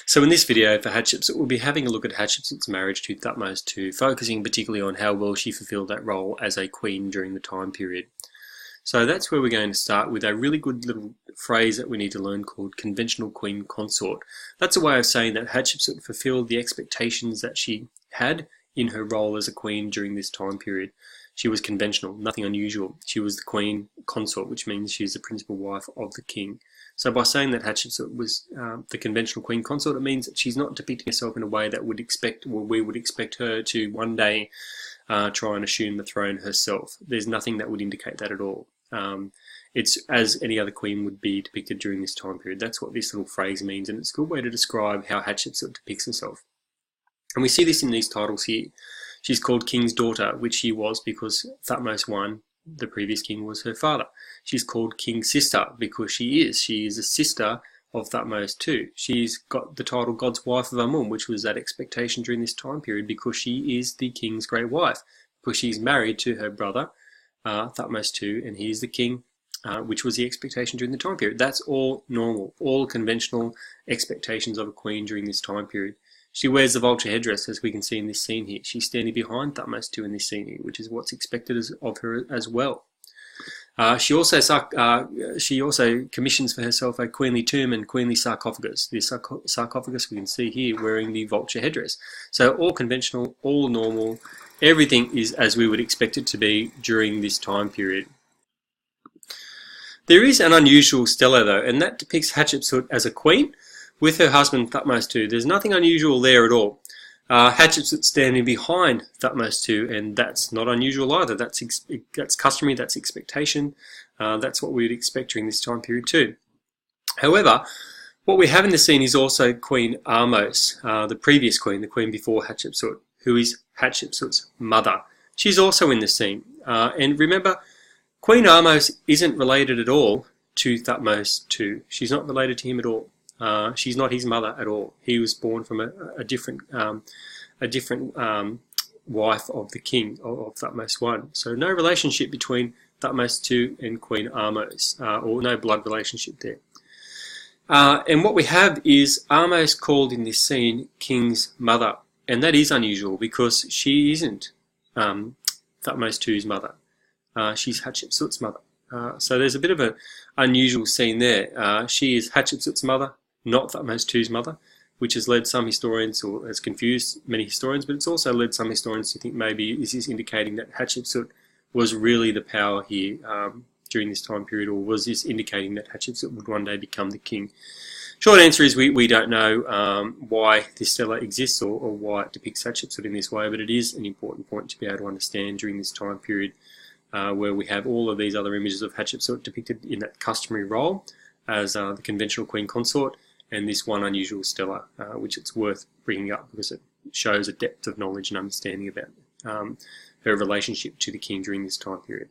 So in this video for Hatshepsut, we'll be having a look at Hatshepsut's marriage to Thutmose II, focusing particularly on how well she fulfilled that role as a queen during the time period. So that's where we're going to start with a really good little phrase that we need to learn called conventional queen consort. That's a way of saying that Hatshepsut fulfilled the expectations that she had in her role as a queen during this time period. She was conventional, nothing unusual. She was the queen consort, which means she's the principal wife of the king. So by saying that Hatshepsut was the conventional queen consort, it means that she's not depicting herself in a way that we would expect her to one day try and assume the throne herself. There's nothing that would indicate that at all. It's as any other queen would be depicted during this time period. That's what this little phrase means, and it's a good way to describe how Hatshepsut depicts herself. And we see this in these titles here. She's called King's Daughter, which she was because Thutmose I, the previous king, was her father. She's called King's Sister because she is a sister of Thutmose II. She's got the title God's Wife of Amun, which was that expectation during this time period because she is the king's great wife, because she's married to her brother, Thutmose II, and he is the king, which was the expectation during the time period. That's all normal, all conventional expectations of a queen during this time period. She wears the vulture headdress, as we can see in this scene here. She's standing behind Thutmose II in this scene here, which is what's expected of her as well. She also commissions for herself a queenly tomb and queenly sarcophagus. The sarcophagus we can see here wearing the vulture headdress. So all conventional, all normal, everything is as we would expect it to be during this time period. There is an unusual stela though, and that depicts Hatshepsut as a queen with her husband Thutmose II. There's nothing unusual there at all. Hatshepsut standing behind Thutmose II, and that's not unusual either. That's customary, that's expectation. That's what we would expect during this time period too. However, what we have in the scene is also Queen Ahmose, the previous queen, the queen before Hatshepsut, who is Hatshepsut's mother. She's also in the scene. And remember, Queen Ahmose isn't related at all to Thutmose II. She's not related to him at all. She's not his mother at all. He was born from a different wife of the king of Thutmose I. So no relationship between Thutmose II and Queen Ahmose, or no blood relationship there. And what we have is Ahmose called in this scene King's mother, and that is unusual because she isn't Thutmose II's mother. She's Hatshepsut's mother. So there's a bit of an unusual scene there. She is Hatshepsut's mother, not Thutmose II's mother, which has led some historians, or has confused many historians, but it's also led some historians to think maybe this is indicating that Hatshepsut was really the power here during this time period, or was this indicating that Hatshepsut would one day become the king? Short answer is we don't know why this stela exists or why it depicts Hatshepsut in this way, but it is an important point to be able to understand during this time period where we have all of these other images of Hatshepsut depicted in that customary role as the conventional queen consort, and this one unusual stela, which it's worth bringing up because it shows a depth of knowledge and understanding about her relationship to the king during this time period.